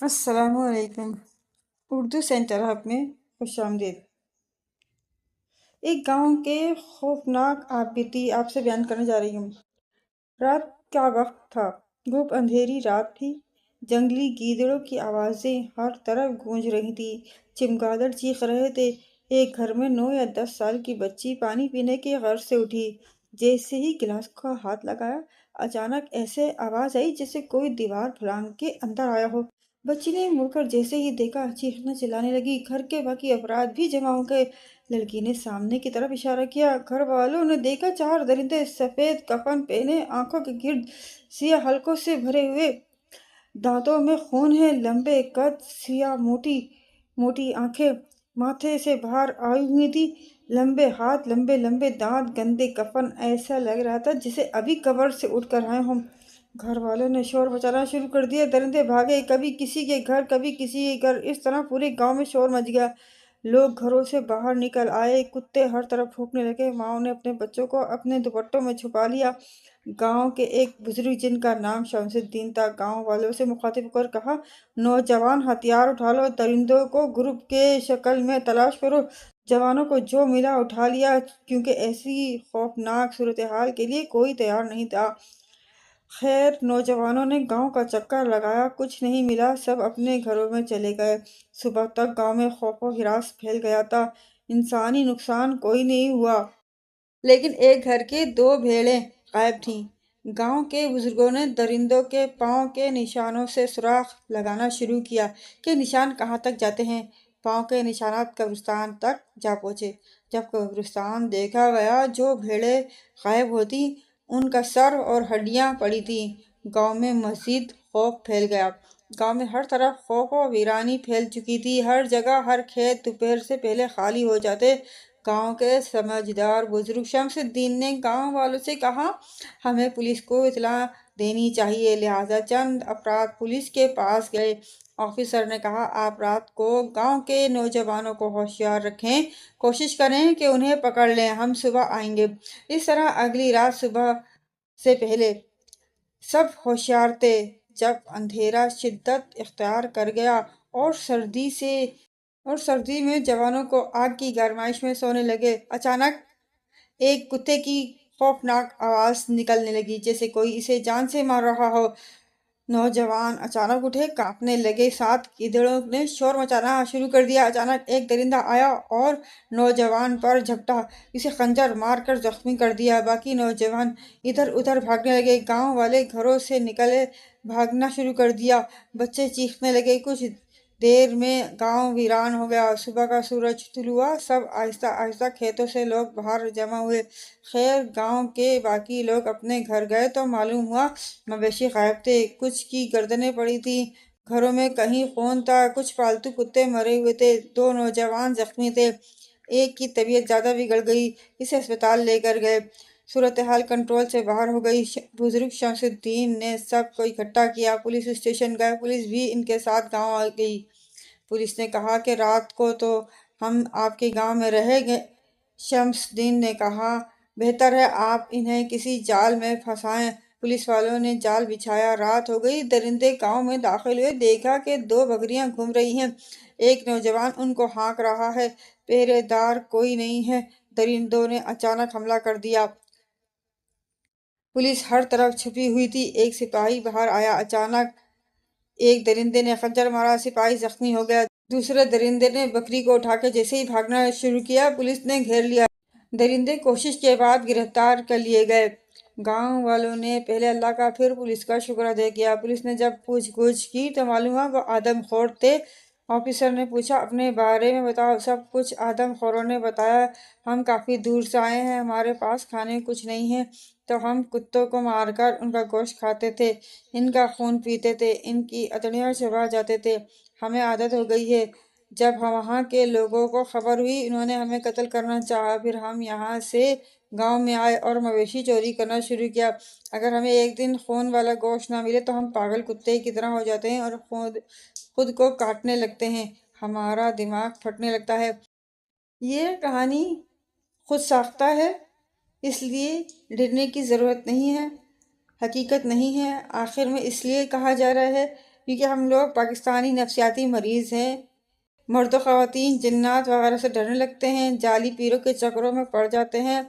السلام علیکم۔ Urdu centre hub میں خوش آمدید۔ ایک گاؤں کے خوفناک آپ بیتی آپ سے بیان کرنے جا رہی ہوں۔ رات کا وقت تھا، گھوپ اندھیری رات تھی، جنگلی گیدڑوں کی آوازیں ہر طرف گونج رہی تھی، چمگادڑ چیخ رہے تھے۔ ایک گھر میں 9 یا 10 سال کی بچی پانی پینے کے غرض سے اٹھی، جیسے ہی گلاس کو ہاتھ لگایا اچانک ایسے آواز آئی جیسے کوئی دیوار پھلانگ کے اندر آیا ہو۔ بچی نے مڑ کر جیسے ہی دیکھا چیخنا چلانے لگی، گھر کے باقی افراد بھی جمع ہو گئے۔ لڑکی نے سامنے کی طرف اشارہ کیا، گھر والوں نے دیکھا 4 درندے سفید کفن پہنے، آنکھوں کے گرد سیاہ حلقوں سے بھرے ہوئے، دانتوں میں خون ہے، لمبے قد، سیاہ موٹی موٹی آنکھیں، ماتھے سے باہر آئی ہوئی تھی، لمبے ہاتھ، لمبے لمبے دانت، گندے کفن، ایسا لگ رہا تھا جسے ابھی قبر سے اٹھ کر آئے ہوں۔ گھر والوں نے شور مچانا شروع کر دیا، درندے بھاگے، کبھی کسی کے گھر کبھی کسی کے گھر، اس طرح پورے گاؤں میں شور مچ گیا۔ لوگ گھروں سے باہر نکل آئے، کتے ہر طرف بھونکنے لگے، ماؤں نے اپنے بچوں کو اپنے دوپٹوں میں چھپا لیا۔ گاؤں کے ایک بزرگ جن کا نام شمس الدین تھا، گاؤں والوں سے مخاطب ہو کر کہا، نوجوان ہتھیار اٹھا لو، درندوں کو گروپ کے شکل میں تلاش کرو۔ جوانوں کو جو ملا اٹھا لیا، کیونکہ ایسی خوفناک صورتحال کے لیے کوئی تیار نہیں تھا۔ خیر، نوجوانوں نے گاؤں کا چکر لگایا، کچھ نہیں ملا، سب اپنے گھروں میں چلے گئے۔ صبح تک گاؤں میں خوف و ہراس پھیل گیا تھا، انسانی نقصان کوئی نہیں ہوا، لیکن ایک گھر کی 2 بھیڑیں غائب تھیں۔ گاؤں کے بزرگوں نے درندوں کے پاؤں کے نشانوں سے سراغ لگانا شروع کیا کہ نشان کہاں تک جاتے ہیں۔ پاؤں کے نشانات قبرستان تک جا پہنچے۔ جب قبرستان دیکھا گیا، جو بھیڑیں غائب ہوتی ان کا سر اور ہڈیاں پڑی تھیں۔ گاؤں میں مزید خوف پھیل گیا۔ گاؤں میں ہر طرف خوف و ویرانی پھیل چکی تھی، ہر جگہ ہر کھیت دوپہر سے پہلے خالی ہو جاتے۔ گاؤں کے سمجھدار بزرگ شمس الدین نے گاؤں والوں سے کہا، ہمیں پولیس کو اطلاع دینی چاہیے، لہٰذا چند افراد پولیس کے پاس گئے۔ آفیسر نے کہا، آپ رات کو گاؤں کے نوجوانوں کو ہوشیار رکھیں، کوشش کریں کہ انہیں پکڑ لیں، ہم صبح آئیں گے۔ اس طرح اگلی رات صبح سے پہلے سب ہوشیار تھے۔ جب اندھیرا شدت اختیار کر گیا اور سردی میں جوانوں کو آگ کی گرمائش میں سونے لگے، اچانک ایک کتے کی خوفناک آواز نکلنے لگی جیسے کوئی اسے جان سے مار رہا ہو۔ نوجوان اچانک اٹھے، کانپنے لگے، ساتھ گیدڑوں نے شور مچانا شروع کر دیا۔ اچانک ایک درندہ آیا اور نوجوان پر جھپٹا، اسے خنجر مار کر زخمی کر دیا۔ باقی نوجوان ادھر ادھر بھاگنے لگے، گاؤں والے گھروں سے نکلے، بھاگنا شروع کر دیا، بچے چیخنے لگے۔ کچھ دیر میں گاؤں ویران ہو گیا۔ صبح کا سورج طلوع ہوا، سب آہستہ آہستہ کھیتوں سے لوگ باہر جمع ہوئے۔ خیر، گاؤں کے باقی لوگ اپنے گھر گئے تو معلوم ہوا مویشی غائب تھے، کچھ کی گردنیں پڑی تھیں، گھروں میں کہیں خون تھا، کچھ پالتو کتے مرے ہوئے تھے، 2 نوجوان زخمی تھے، ایک کی طبیعت زیادہ بگڑ گئی، اسے اسپتال لے کر گئے۔ صورتحال کنٹرول سے باہر ہو گئی۔ بزرگ شمس الدین نے سب کو اکٹھا کیا، پولیس اسٹیشن گئے، پولیس بھی ان کے ساتھ گاؤں آ گئی۔ پولیس نے کہا کہ رات کو تو ہم آپ کے گاؤں میں رہے گے۔ شمس الدین نے کہا، بہتر ہے آپ انہیں کسی جال میں پھنسائیں۔ پولیس والوں نے جال بچھایا، رات ہو گئی، درندے گاؤں میں داخل ہوئے، دیکھا کہ 2 بکریاں گھوم رہی ہیں، ایک نوجوان ان کو ہانک رہا ہے، پہرے دار کوئی نہیں ہے۔ درندوں نے اچانک حملہ کر دیا۔ پولیس ہر طرف چھپی ہوئی تھی، ایک سپاہی باہر آیا، اچانک ایک درندے نے خنجر مارا، سپاہی زخمی ہو گیا۔ دوسرے درندے نے بکری کو اٹھا کے جیسے ہی بھاگنا شروع کیا، پولیس نے گھیر لیا۔ درندے کوشش کے بعد گرفتار کر لیے گئے۔ گاؤں والوں نے پہلے اللہ کا پھر پولیس کا شکر ادا کیا۔ پولیس نے جب پوچھ گچھ کی تو معلوم ہوا وہ آدم خور تھے۔ آفیسر نے پوچھا، اپنے بارے میں بتاؤ۔ سب کچھ آدم خوروں نے بتایا، ہم کافی دور سے آئے ہیں، ہمارے پاس کھانے کچھ نہیں ہے، تو ہم کتوں کو مار کر ان کا گوشت کھاتے تھے، ان کا خون پیتے تھے، ان کی اتڑیاں چبا جاتے تھے، ہمیں عادت ہو گئی ہے۔ جب وہاں کے لوگوں کو خبر ہوئی، انہوں نے ہمیں قتل کرنا چاہا، پھر ہم یہاں سے گاؤں میں آئے اور مویشی چوری کرنا شروع کیا۔ اگر ہمیں ایک دن خون والا گوشت نہ ملے تو ہم پاگل کتے کی طرح ہو جاتے ہیں اور خود کو کاٹنے لگتے ہیں، ہمارا دماغ پھٹنے لگتا ہے۔ یہ کہانی خود ساختہ ہے، اس لیے ڈرنے کی ضرورت نہیں ہے، حقیقت نہیں ہے۔ آخر میں اس لیے کہا جا رہا ہے کیونکہ ہم لوگ پاکستانی نفسیاتی مریض ہیں، مرد و خواتین جنات وغیرہ سے ڈرنے لگتے ہیں، جعلی پیروں کے چکروں میں پڑ جاتے ہیں